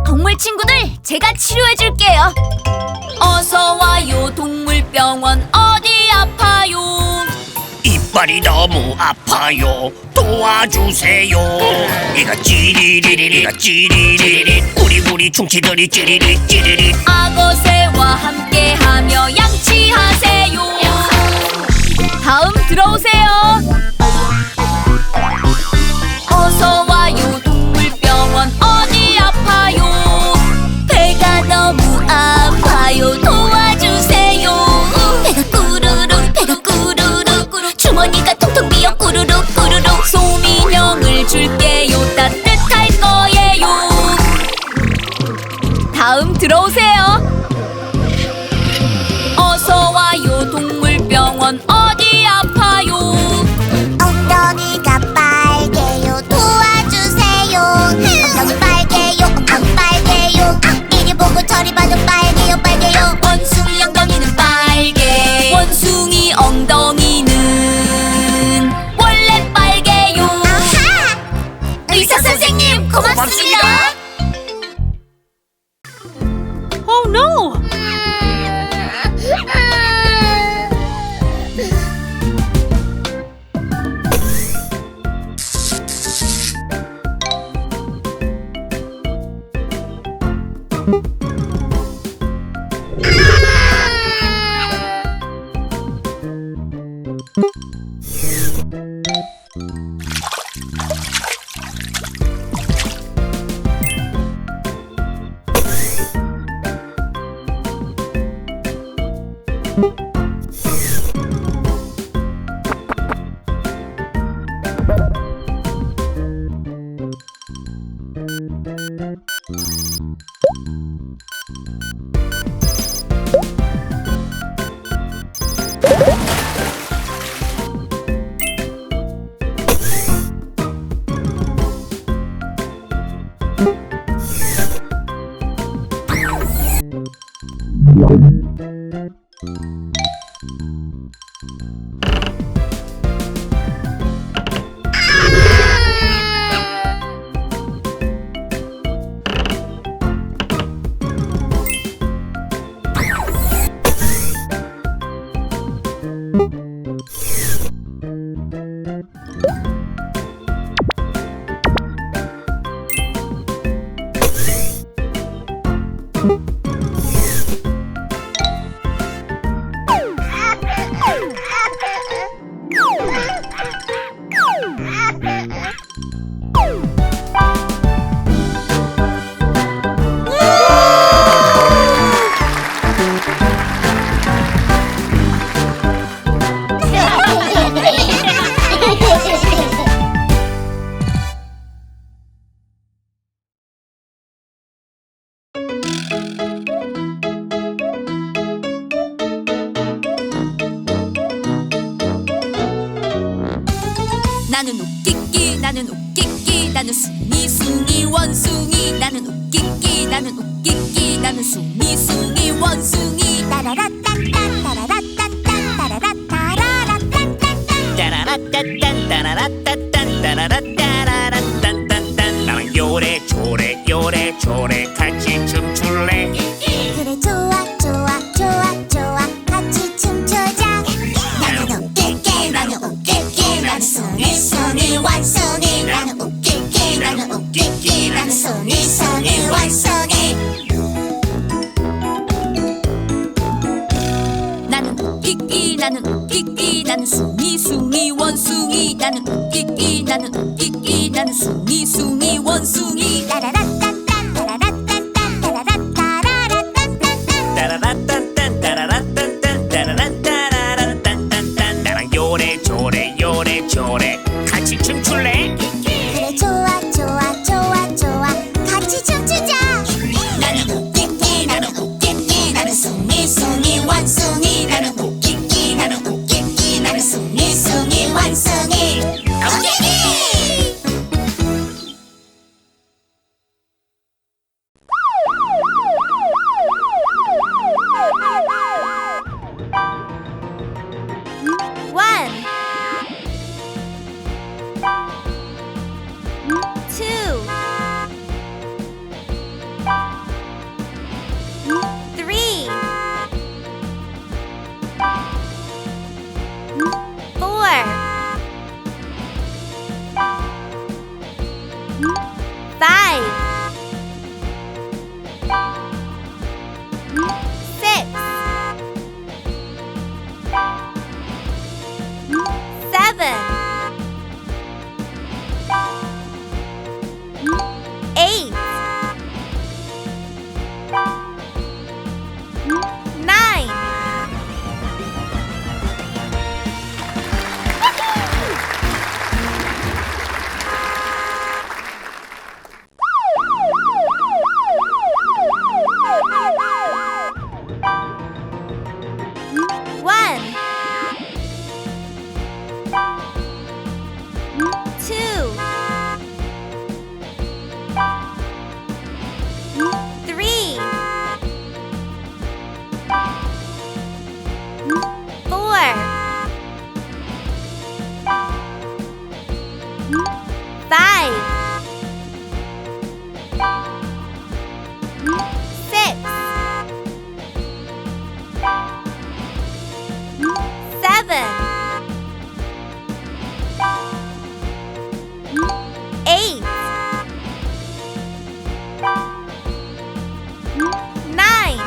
동물 친구들, 제가 치료해줄게요. 어서 와요, 동물병원. 어디 아파요? 이빨이 너무 아파요. 도와주세요. 이가 찌리리리, 이가 찌리리리. 우리 충치들이 찌리리 찌리리. 악어새와 함께하며 양치하세요. 다음 들어오세요. 어서 와요, 동물병원. 어디 아파요? 배가 너무 아파요. 도와주세요. 배가 꾸르륵, 배가 꾸르륵. 주머니가 통통 비어 꾸르륵 꾸르륵. 소민형을 줄게요. 따뜻할 거예요. 다음 들어오세요. 어서 와요, 동물병원. 어디 아파요? 엉덩이가 빨개요. 도와주세요. 엉덩이 빨개요. 엉덩이 빨개요. 이리 보고 저리 봐도 빨개요. 빨개요. 원숭이 엉덩이는 빨개. 원숭이 엉덩이는 원래 빨개요. 아하! 의사 선생님, 고맙습니다. Oh no! 나는 웃기기 나는 웃기기 나는 숭이 원숭이 나는 웃기기 나는 웃기기 나는 숭이 원숭이 따라라딴딴 따라라딴딴 따라라따라라딴딴딴 따라라따딴 따라라따딴 따라라따라라딴딴딴 나랑 요래조래 요래조래 같이 춤출래. 그래 좋아 좋아 좋아 좋아 같이 춤추자 나는 웃길게 나는 웃길게 나는 숭이 원숭이 나는 웃길게 나는 웃길게 나는 숭이 원숭이 나는 웃기기 나는 웃기기 나는 숭이 원숭이 나는 웃기기 나는 웃기기 나는 숭이 원숭이 따라라딴딴 따라라딴딴 따라라따라라딴딴딴 따라라딴딴 따라라딴딴 따라라따라라딴딴딴 나랑 요래조래 요래조래 같이 춤출래. 그래 좋아 좋아 좋아 좋아 같이 춤추자 나는 웃길게 나는 웃길게 나는 숭이 원숭이 나는 웃길게 나는 웃길게 나는 숭이 원숭이 웃길게 One, two, three, four, five, six, seven, eight, nine. One, two, three, four, five, six, seven, eight, nine.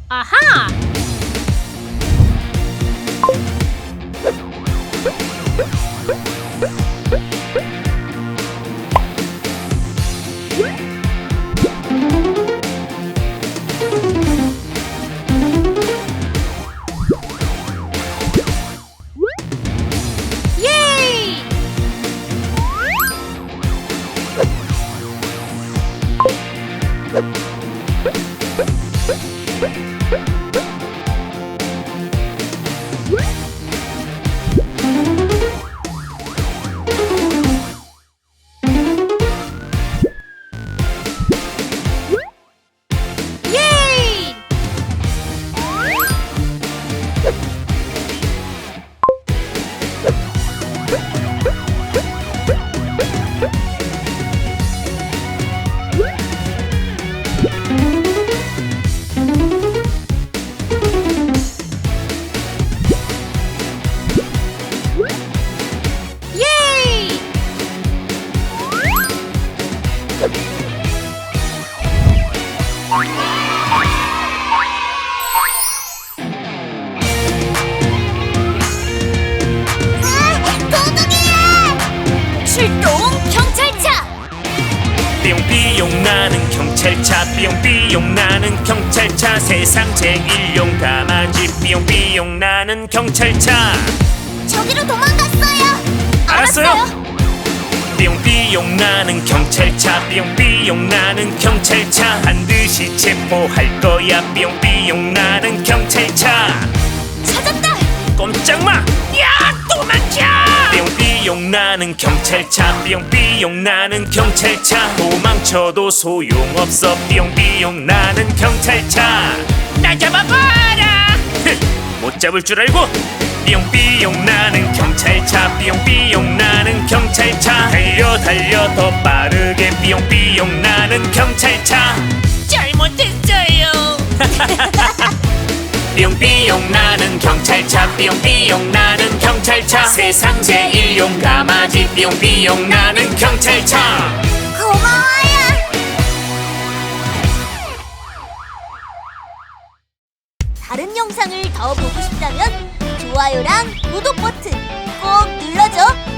아하! 예이! 예이! 예이! 도둑이야! 출동 경찰차! 삐용삐용 나는 경찰차 삐용삐용 나는 경찰차 세상 제일 용감하지 삐용삐용 나는 경찰차 저기로 도망갔어요. 알았어요? 삐용삐용 나는 경찰차 삐용삐용 나는 경찰차 반드시 체포할 거야 삐용삐용 나는 경찰차 찾았다. 꼼짝마! 야 도망쳐! 삐용삐용 나는 경찰차 삐용삐용 나는 경찰차 도망쳐도 소용없어 삐용삐용 나는 경찰차 나 잡아봐라! 못 잡을 줄 알고 삐용삐용 나는 경찰차 삐용삐용 나는 경찰차 달려 달려 더 빠르게 삐용삐용 나는 경찰차 잘못했어요 삐용삐용 나는 경찰차 삐용삐용 나는 경찰차 세상 제일 용감하지 삐용삐용 나는 경찰차 고마워요. 다른 영상을 더 보고 싶다면 좋아요랑 구독 버튼 꼭 눌러줘.